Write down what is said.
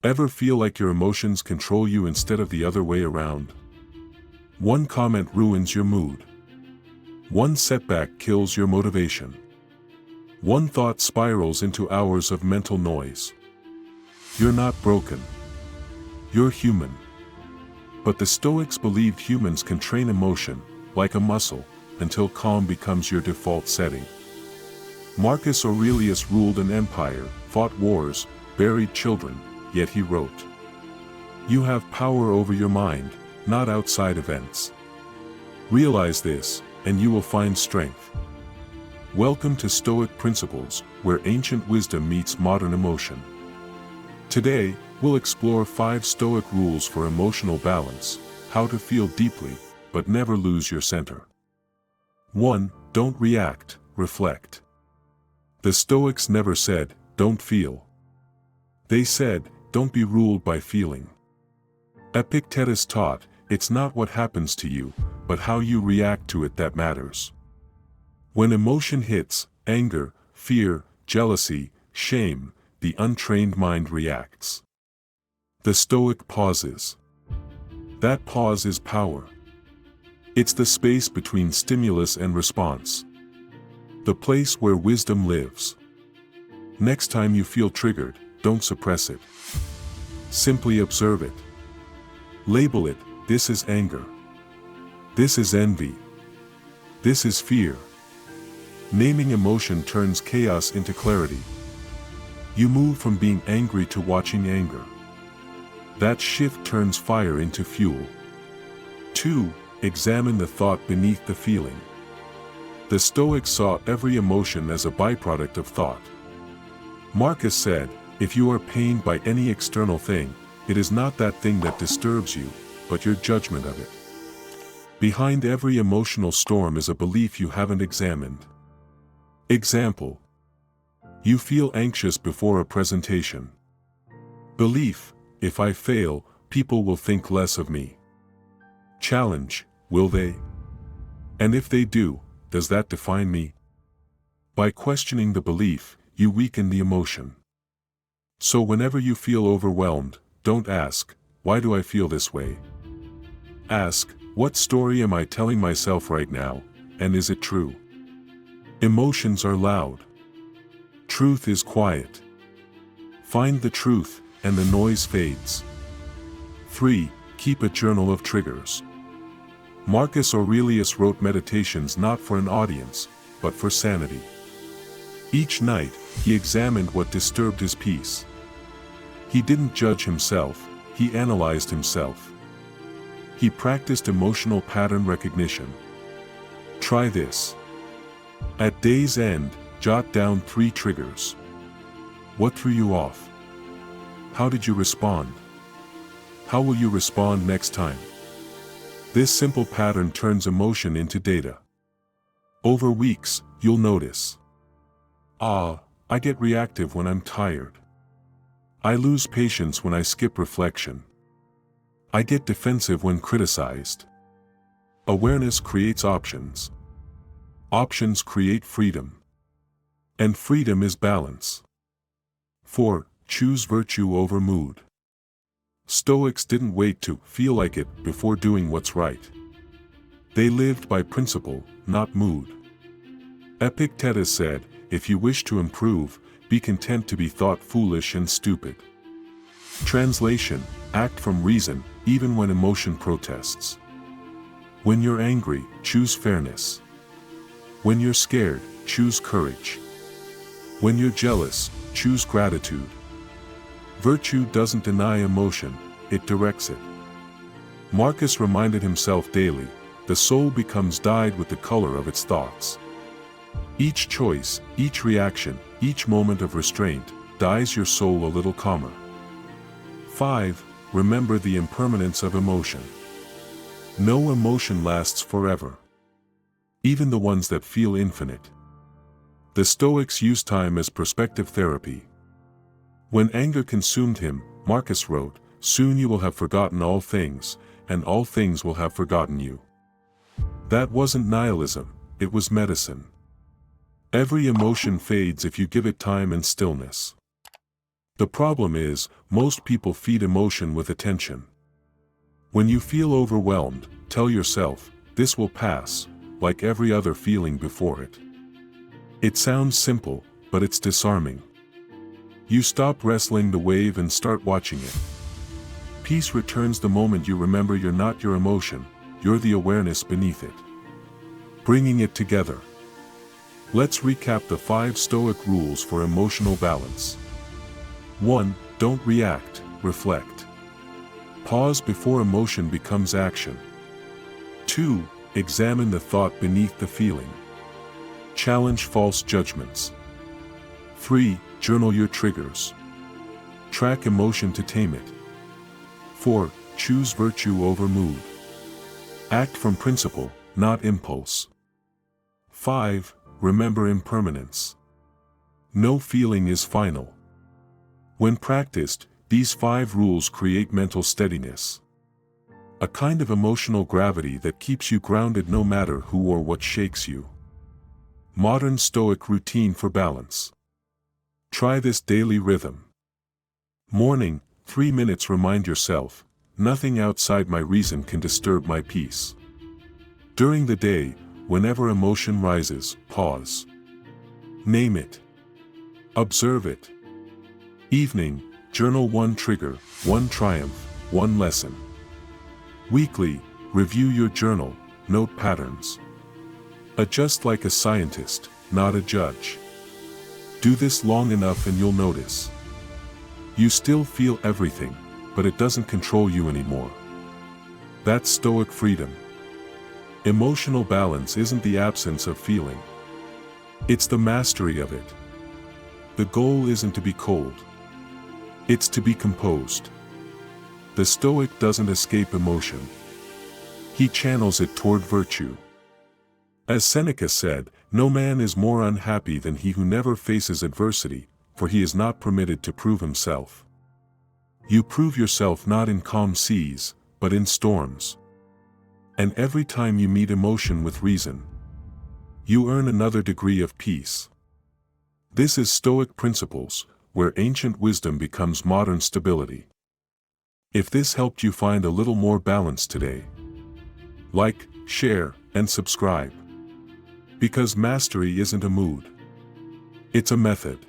Ever feel like your emotions control you instead of the other way around? One comment ruins your mood. One setback kills your motivation. One thought spirals into hours of mental noise. You're not broken. You're human. But the Stoics believed humans can train emotion, like a muscle, until calm becomes your default setting. Marcus Aurelius ruled an empire, fought wars, buried children, yet he wrote, "You have power over your mind, not outside events. Realize this, and you will find strength." Welcome to Stoic Principles, where ancient wisdom meets modern emotion. Today, we'll explore 5 Stoic rules for emotional balance, how to feel deeply, but never lose your center. 1. Don't react, reflect. The Stoics never said, "Don't feel." They said, "Don't be ruled by feeling." Epictetus taught, it's not what happens to you, but how you react to it that matters. When emotion hits, anger, fear, jealousy, shame, the untrained mind reacts. The Stoic pauses. That pause is power. It's the space between stimulus and response. The place where wisdom lives. Next time you feel triggered, don't suppress it. Simply observe it. Label it, this is anger. This is envy. This is fear. Naming emotion turns chaos into clarity. You move from being angry to watching anger. That shift turns fire into fuel. 2. Examine the thought beneath the feeling. The Stoics saw every emotion as a byproduct of thought. Marcus said, if you are pained by any external thing, it is not that thing that disturbs you, but your judgment of it. Behind every emotional storm is a belief you haven't examined. Example. You feel anxious before a presentation. Belief, if I fail, people will think less of me. Challenge, will they? And if they do, does that define me? By questioning the belief, you weaken the emotion. So whenever you feel overwhelmed, don't ask, why do I feel this way? Ask, what story am I telling myself right now, and is it true? Emotions are loud. Truth is quiet. Find the truth, and the noise fades. 3. Keep a journal of triggers. Marcus Aurelius wrote meditations not for an audience, but for sanity. Each night, he examined what disturbed his peace. He didn't judge himself, he analyzed himself. He practiced emotional pattern recognition. Try this. At day's end, jot down 3 triggers. What threw you off? How did you respond? How will you respond next time? This simple pattern turns emotion into data. Over weeks, you'll notice. I get reactive when I'm tired. I lose patience when I skip reflection. I get defensive when criticized. Awareness creates options. Options create freedom. And freedom is balance. 4. Choose virtue over mood. Stoics didn't wait to feel like it before doing what's right. They lived by principle, not mood. Epictetus said, if you wish to improve, be content to be thought foolish and stupid. Translation, act from reason, even when emotion protests. When you're angry, choose fairness. When you're scared, choose courage. When you're jealous, choose gratitude. Virtue doesn't deny emotion, it directs it. Marcus reminded himself daily, the soul becomes dyed with the color of its thoughts. Each choice, each reaction, each moment of restraint, dyes your soul a little calmer. 5. Remember the impermanence of emotion. No emotion lasts forever. Even the ones that feel infinite. The Stoics used time as perspective therapy. When anger consumed him, Marcus wrote, soon you will have forgotten all things, and all things will have forgotten you. That wasn't nihilism, it was medicine. Every emotion fades if you give it time and stillness. The problem is, most people feed emotion with attention. When you feel overwhelmed, tell yourself, this will pass, like every other feeling before it. It sounds simple, but it's disarming. You stop wrestling the wave and start watching it. Peace returns the moment you remember you're not your emotion, you're the awareness beneath it. Bringing it together. Let's recap the 5 Stoic rules for emotional balance. 1. Don't react, reflect. Pause before emotion becomes action. 2. Examine the thought beneath the feeling. Challenge false judgments. 3. Journal your triggers. Track emotion to tame it. 4. Choose virtue over mood. Act from principle, not impulse. 5. Remember impermanence. No feeling is final. When practiced, these 5 rules create mental steadiness. A kind of emotional gravity that keeps you grounded no matter who or what shakes you. Modern Stoic routine for balance. Try this daily rhythm. Morning, 3 minutes. Remind yourself, nothing outside my reason can disturb my peace. During the day, whenever emotion rises, pause. Name it. Observe it. Evening, journal 1 trigger, 1 triumph, 1 lesson. Weekly, review your journal, note patterns. Adjust like a scientist, not a judge. Do this long enough and you'll notice. You still feel everything, but it doesn't control you anymore. That's Stoic freedom. Emotional balance isn't the absence of feeling. It's the mastery of it. The goal isn't to be cold. It's to be composed. The Stoic doesn't escape emotion. He channels it toward virtue. As Seneca said, no man is more unhappy than he who never faces adversity, for he is not permitted to prove himself. You prove yourself not in calm seas, but in storms. And every time you meet emotion with reason, you earn another degree of peace. This is Stoic principles, where ancient wisdom becomes modern stability. If this helped you find a little more balance today, like, share, and subscribe. Because mastery isn't a mood. It's a method.